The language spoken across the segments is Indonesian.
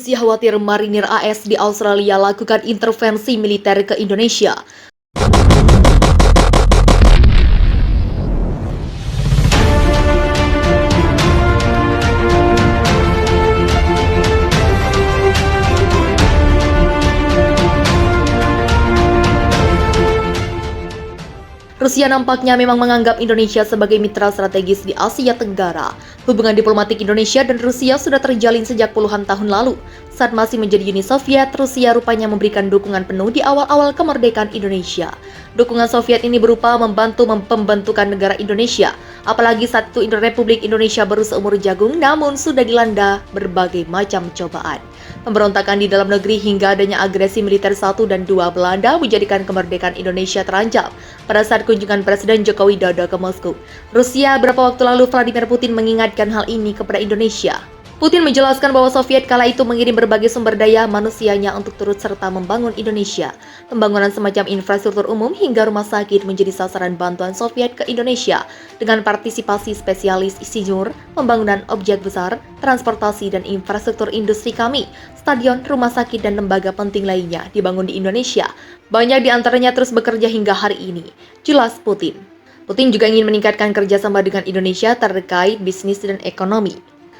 Rusia khawatir marinir AS di Australia lakukan intervensi militer ke Indonesia. Rusia nampaknya memang menganggap Indonesia sebagai mitra strategis di Asia Tenggara. Hubungan diplomatik Indonesia dan Rusia sudah terjalin sejak puluhan tahun lalu. Saat masih menjadi Uni Soviet, Rusia rupanya memberikan dukungan penuh di awal-awal kemerdekaan Indonesia. Dukungan Soviet ini berupa membantu pembentukan negara Indonesia. Apalagi saat itu Republik Indonesia baru seumur jagung, namun sudah dilanda berbagai macam cobaan. Pemberontakan di dalam negeri hingga adanya agresi militer 1 dan 2 Belanda menjadikan kemerdekaan Indonesia terancam. Pada saat kunjungan Presiden Joko Widodo ke Moskow, Rusia beberapa waktu lalu Vladimir Putin mengingatkan hal ini kepada Indonesia. Putin menjelaskan bahwa Soviet kala itu mengirim berbagai sumber daya manusianya untuk turut serta membangun Indonesia. Pembangunan semacam infrastruktur umum hingga rumah sakit menjadi sasaran bantuan Soviet ke Indonesia dengan partisipasi spesialis insinyur, pembangunan objek besar, transportasi dan infrastruktur industri kami, stadion, rumah sakit dan lembaga penting lainnya dibangun di Indonesia. Banyak di antaranya terus bekerja hingga hari ini. Jelas Putin. Putin juga ingin meningkatkan kerjasama dengan Indonesia terkait bisnis dan ekonomi.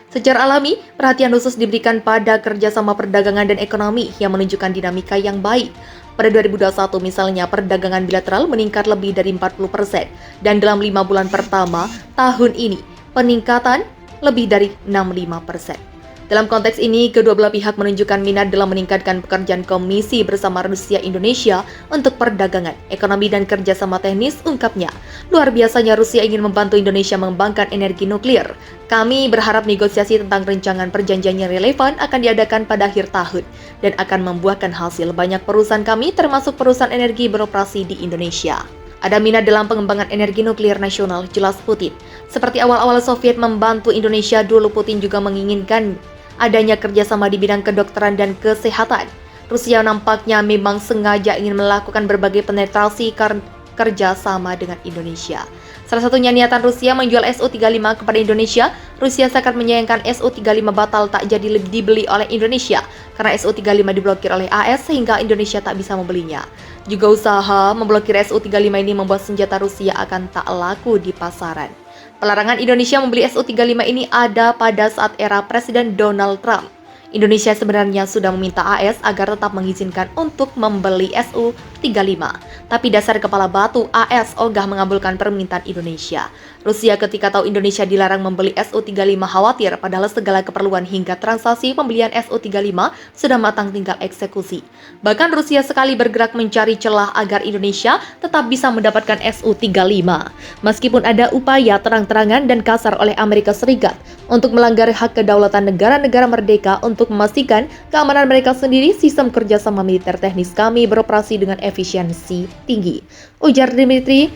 Secara alami, perhatian khusus diberikan pada kerjasama perdagangan dan ekonomi yang menunjukkan dinamika yang baik. Pada 2021 misalnya, perdagangan bilateral meningkat lebih dari 40%, dan dalam 5 bulan pertama tahun ini, peningkatan lebih dari 65%. Dalam konteks ini, kedua belah pihak menunjukkan minat dalam meningkatkan pekerjaan komisi bersama Rusia-Indonesia untuk perdagangan, ekonomi, dan kerjasama teknis, ungkapnya. Luar biasanya Rusia ingin membantu Indonesia mengembangkan energi nuklir. Kami berharap negosiasi tentang rancangan perjanjian yang relevan akan diadakan pada akhir tahun dan akan membuahkan hasil. Banyak perusahaan kami, termasuk perusahaan energi, beroperasi di Indonesia. Ada minat dalam pengembangan energi nuklir nasional, jelas Putin. Seperti awal-awal Soviet membantu Indonesia dulu, Putin juga menginginkan adanya kerjasama di bidang kedokteran dan kesehatan. Rusia nampaknya memang sengaja ingin melakukan berbagai penetrasi kerjasama dengan Indonesia. Salah satunya niatan Rusia menjual Su-35 kepada Indonesia. Rusia sangat menyayangkan Su-35 batal tak jadi dibeli oleh Indonesia karena Su-35 diblokir oleh AS sehingga Indonesia tak bisa membelinya. Juga usaha memblokir Su-35 ini membuat senjata Rusia akan tak laku di pasaran. Pelarangan Indonesia membeli Su-35 ini ada pada saat era Presiden Donald Trump. Indonesia sebenarnya sudah meminta AS agar tetap mengizinkan untuk membeli Su-35. Tapi dasar kepala batu, AS ogah mengabulkan permintaan Indonesia. Rusia ketika tahu Indonesia dilarang membeli Su-35 khawatir, padahal segala keperluan hingga transaksi pembelian Su-35 sudah matang, tinggal eksekusi. Bahkan Rusia sekali bergerak mencari celah agar Indonesia tetap bisa mendapatkan Su-35. Meskipun ada upaya terang-terangan dan kasar oleh Amerika Serikat untuk melanggar hak kedaulatan negara-negara merdeka untuk memastikan keamanan mereka sendiri, sistem kerjasama militer teknis kami beroperasi dengan efisiensi tinggi, ujar Dmitry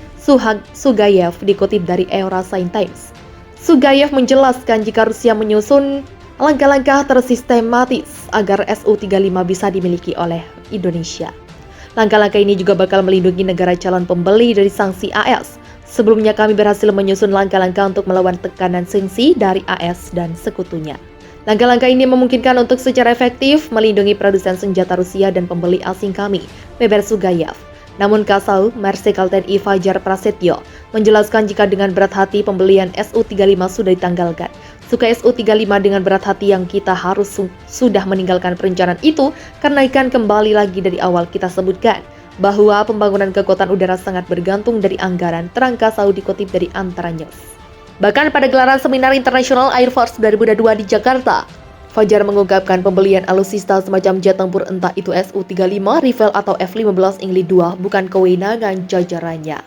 Sugayev dikutip dari Eurasian Times. Sugayev menjelaskan jika Rusia menyusun langkah-langkah tersistematis agar Su-35 bisa dimiliki oleh Indonesia. Langkah-langkah ini juga bakal melindungi negara calon pembeli dari sanksi AS. Sebelumnya kami berhasil menyusun langkah-langkah untuk melawan tekanan sanksi dari AS dan sekutunya. Langkah-langkah ini memungkinkan untuk secara efektif melindungi produsen senjata Rusia dan pembeli asing kami, beber Sugayev. Namun Kasau, Marsikal TNI Fajar Prasetyo, menjelaskan jika dengan berat hati pembelian Su-35 sudah ditanggalkan. Suka Su-35 dengan berat hati yang kita harus sudah meninggalkan perencanaan itu karena ikan kembali lagi dari awal kita sebutkan bahwa pembangunan kekuatan udara sangat bergantung dari anggaran, terang Kasau dikutip dari Antara News. Bahkan pada gelaran seminar internasional Air Force 2022 di Jakarta, Fajar mengungkapkan pembelian alutsista semacam jet tempur entah itu Su-35, Rifle atau F-15 Ingli 2 bukan kewenangan jajarannya.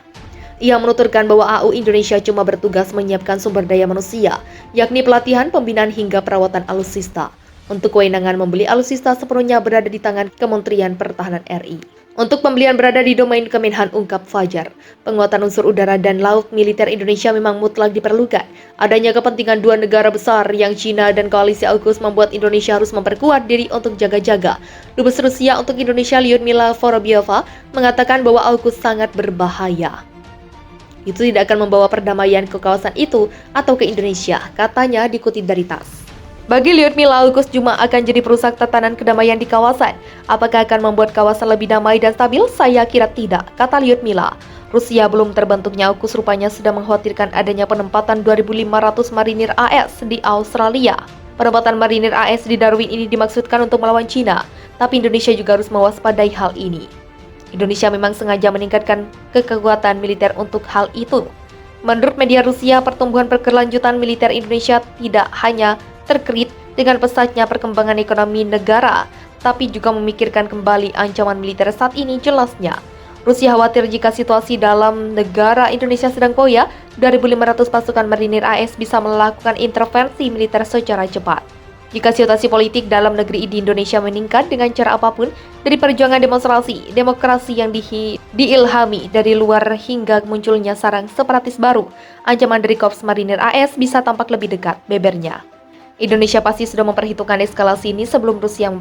Ia menuturkan bahwa AU Indonesia cuma bertugas menyiapkan sumber daya manusia, yakni pelatihan, pembinaan hingga perawatan alutsista. Untuk kewenangan membeli alutsista sepenuhnya berada di tangan Kementerian Pertahanan RI. Untuk pembelian berada di domain Kemenhan, ungkap Fajar. Penguatan unsur udara dan laut militer Indonesia memang mutlak diperlukan. Adanya kepentingan dua negara besar yang China dan koalisi AUKUS membuat Indonesia harus memperkuat diri untuk jaga-jaga. Dubes Rusia untuk Indonesia Lyudmila Vorobyova mengatakan bahwa AUKUS sangat berbahaya. Itu tidak akan membawa perdamaian ke kawasan itu atau ke Indonesia, katanya dikutip dari TASS. Bagi Lyudmila, Aukus Juma akan jadi perusak tatanan kedamaian di kawasan. Apakah akan membuat kawasan lebih damai dan stabil? Saya kira tidak, kata Lyudmila. Rusia belum terbentuknya AUKUS rupanya sedang mengkhawatirkan adanya penempatan 2.500 marinir AS di Australia. Penempatan marinir AS di Darwin ini dimaksudkan untuk melawan Cina, tapi Indonesia juga harus mewaspadai hal ini. Indonesia memang sengaja meningkatkan kekuatan militer untuk hal itu. Menurut media Rusia, pertumbuhan berkelanjutan militer Indonesia tidak hanya terkait dengan pesatnya perkembangan ekonomi negara, tapi juga memikirkan kembali ancaman militer saat ini. Jelasnya, Rusia khawatir jika situasi dalam negara Indonesia sedang koyak, 2.500 pasukan marinir AS bisa melakukan intervensi militer secara cepat. Jika situasi politik dalam negeri di Indonesia meningkat dengan cara apapun, dari perjuangan demonstrasi, demokrasi yang diilhami dari luar hingga munculnya sarang separatis baru, ancaman dari Korps Marinir AS bisa tampak lebih dekat, bebernya. Indonesia pasti sudah memperhitungkan eskalasi ini sebelum Rusia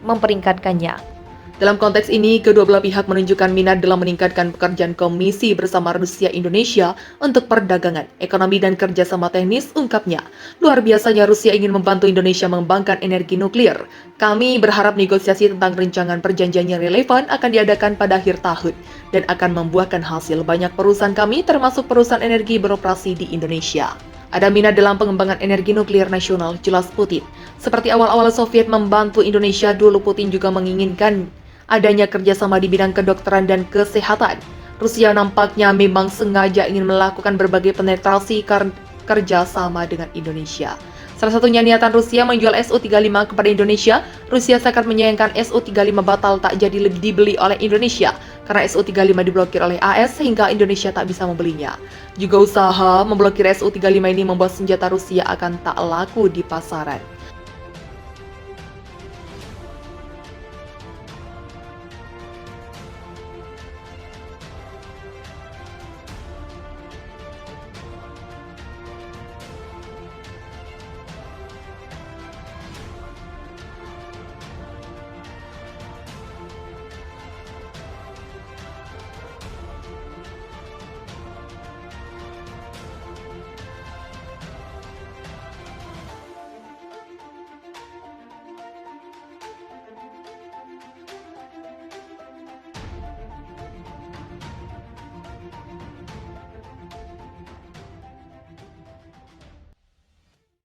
memperingkatkannya. Dalam konteks ini, kedua belah pihak menunjukkan minat dalam meningkatkan pekerjaan komisi bersama Rusia-Indonesia untuk perdagangan, ekonomi, dan kerjasama teknis, ungkapnya. Luar biasanya Rusia ingin membantu Indonesia mengembangkan energi nuklir. Kami berharap negosiasi tentang rencangan perjanjian yang relevan akan diadakan pada akhir tahun dan akan membuahkan hasil. Banyak perusahaan kami, termasuk perusahaan energi, beroperasi di Indonesia. Ada minat dalam pengembangan energi nuklir nasional, jelas Putin. Seperti awal-awal Soviet membantu Indonesia, dulu Putin juga menginginkan adanya kerjasama di bidang kedokteran dan kesehatan. Rusia nampaknya memang sengaja ingin melakukan berbagai penetrasi kerjasama dengan Indonesia. Salah satunya niatan Rusia menjual Su-35 kepada Indonesia. Rusia sangat menyayangkan Su-35 batal tak jadi dibeli oleh Indonesia karena Su-35 diblokir oleh AS sehingga Indonesia tak bisa membelinya. Juga usaha memblokir Su-35 ini membuat senjata Rusia akan tak laku di pasaran.